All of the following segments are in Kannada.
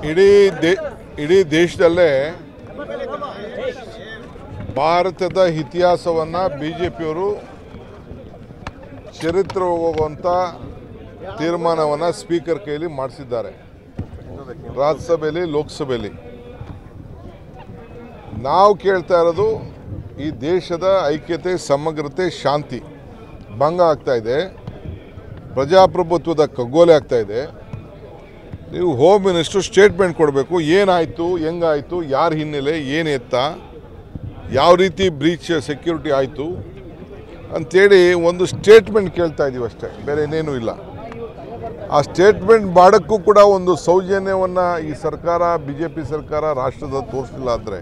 ಇಡೀ ದೇಶದಲ್ಲೇ ಭಾರತದ ಇತಿಹಾಸವನ್ನು ಬಿಜೆಪಿಯವರು ಚರಿತ್ರೆ ಹೋಗುವಂಥ ತೀರ್ಮಾನವನ್ನು ಸ್ಪೀಕರ್ ಕೈಯಲ್ಲಿ ಮಾಡಿಸಿದ್ದಾರೆ. ರಾಜ್ಯಸಭೆಯಲ್ಲಿ ಲೋಕಸಭೆಯಲ್ಲಿ ನಾವು ಕೇಳ್ತಾ ಇರೋದು ಈ ದೇಶದ ಐಕ್ಯತೆ, ಸಮಗ್ರತೆ, ಶಾಂತಿ ಭಂಗ ಆಗ್ತಾ ಇದೆ, ಪ್ರಜಾಪ್ರಭುತ್ವದ ಕಗ್ಗೋಲೆ ಆಗ್ತಾ ಇದೆ. ನೀವು ಹೋಮ್ ಮಿನಿಸ್ಟ್ರು ಸ್ಟೇಟ್ಮೆಂಟ್ ಕೊಡಬೇಕು. ಏನಾಯಿತು, ಹೆಂಗಾಯಿತು, ಯಾರ ಹಿನ್ನೆಲೆ, ಏನು ಎತ್ತ, ಯಾವ ರೀತಿ ಬ್ರೀಚ್ ಸೆಕ್ಯೂರಿಟಿ ಆಯಿತು ಅಂಥೇಳಿ ಒಂದು ಸ್ಟೇಟ್ಮೆಂಟ್ ಕೇಳ್ತಾ ಇದ್ದೀವಿ ಅಷ್ಟೇ, ಬೇರೆ ಇನ್ನೇನೂ ಇಲ್ಲ. ಆ ಸ್ಟೇಟ್ಮೆಂಟ್ ಮಾಡೋಕ್ಕೂ ಕೂಡ ಒಂದು ಸೌಜನ್ಯವನ್ನು ಈ ಸರ್ಕಾರ, BJP ಸರ್ಕಾರ ರಾಷ್ಟ್ರದ ತೋರಿಸಲಿಲ್ಲ. ಅಂದರೆ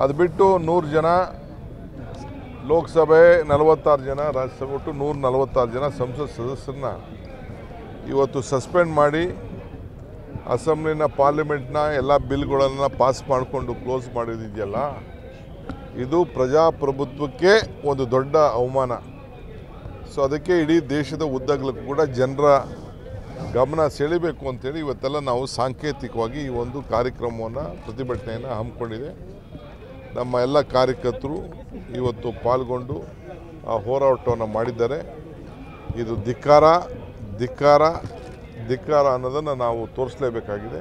ಅದು ಬಿಟ್ಟು 100 ಜನ ಲೋಕಸಭೆ, 46 ಜನ ರಾಜ್ಯಸಭೆ, ಒಟ್ಟು 146 ಜನ ಸಂಸತ್ ಸದಸ್ಯರನ್ನ ಇವತ್ತು ಸಸ್ಪೆಂಡ್ ಮಾಡಿ ಅಸೆಂಬ್ಲಿನ, ಪಾರ್ಲಿಮೆಂಟ್ನ ಎಲ್ಲ ಬಿಲ್ಗಳನ್ನು ಪಾಸ್ ಮಾಡಿಕೊಂಡು ಕ್ಲೋಸ್ ಮಾಡಿದೆಯಲ್ಲ, ಇದು ಪ್ರಜಾಪ್ರಭುತ್ವಕ್ಕೆ ಒಂದು ದೊಡ್ಡ ಅವಮಾನ. ಸೊ ಅದಕ್ಕೆ ಇಡೀ ದೇಶದ ಉದ್ದಗಲಕ್ಕೂ ಕೂಡ ಜನರ ಗಮನ ಸೆಳೀಬೇಕು ಅಂತೇಳಿ ಇವತ್ತೆಲ್ಲ ನಾವು ಸಾಂಕೇತಿಕವಾಗಿ ಈ ಒಂದು ಕಾರ್ಯಕ್ರಮವನ್ನು, ಪ್ರತಿಭಟನೆಯನ್ನು ಹಮ್ಮಿಕೊಂಡಿದೆ. ನಮ್ಮ ಎಲ್ಲ ಕಾರ್ಯಕರ್ತರು ಇವತ್ತು ಪಾಲ್ಗೊಂಡು ಆ ಹೋರಾಟವನ್ನು ಮಾಡಿದ್ದಾರೆ. ಇದು ಧಿಕ್ಕಾರ ಧಿಕ್ಕಾರ ಧಿಕ್ಕಾರ ಅನ್ನೋದನ್ನು ನಾವು ತೋರಿಸಲೇಬೇಕಾಗಿದೆ.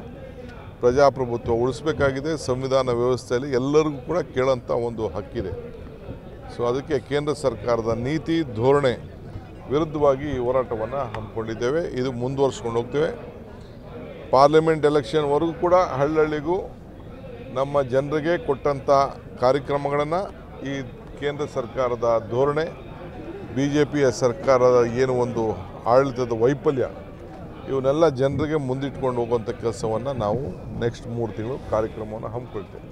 ಪ್ರಜಾಪ್ರಭುತ್ವ ಉಳಿಸಬೇಕಾಗಿದೆ. ಸಂವಿಧಾನ ವ್ಯವಸ್ಥೆಯಲ್ಲಿ ಎಲ್ಲರಿಗೂ ಕೂಡ ಕೇಳೋಂಥ ಒಂದು ಹಕ್ಕಿದೆ. ಸೊ ಅದಕ್ಕೆ ಕೇಂದ್ರ ಸರ್ಕಾರದ ನೀತಿ ಧೋರಣೆ ವಿರುದ್ಧವಾಗಿ ಈ ಹೋರಾಟವನ್ನು ಹಮ್ಮಿಕೊಂಡಿದ್ದೇವೆ. ಇದು ಮುಂದುವರಿಸ್ಕೊಂಡು ಹೋಗ್ತೇವೆ. ಪಾರ್ಲಿಮೆಂಟ್ ಎಲೆಕ್ಷನ್ವರೆಗೂ ಕೂಡ ಹಳ್ಳಿಗೂ ನಮ್ಮ ಜನರಿಗೆ ಕೊಟ್ಟಂಥ ಕಾರ್ಯಕ್ರಮಗಳನ್ನು, ಈ ಕೇಂದ್ರ ಸರ್ಕಾರದ ಧೋರಣೆ, BJPಯ ಸರ್ಕಾರದ ಏನು ಒಂದು ಆಡಳಿತದ ವೈಫಲ್ಯ, ಇವನ್ನೆಲ್ಲ ಜನರಿಗೆ ಮುಂದಿಟ್ಕೊಂಡು ಹೋಗುವಂಥ ಕೆಲಸವನ್ನು ನಾವು ನೆಕ್ಸ್ಟ್ 3 ತಿಂಗಳು ಕಾರ್ಯಕ್ರಮವನ್ನು ಹಮ್ಮಿಕೊಳ್ತೇವೆ.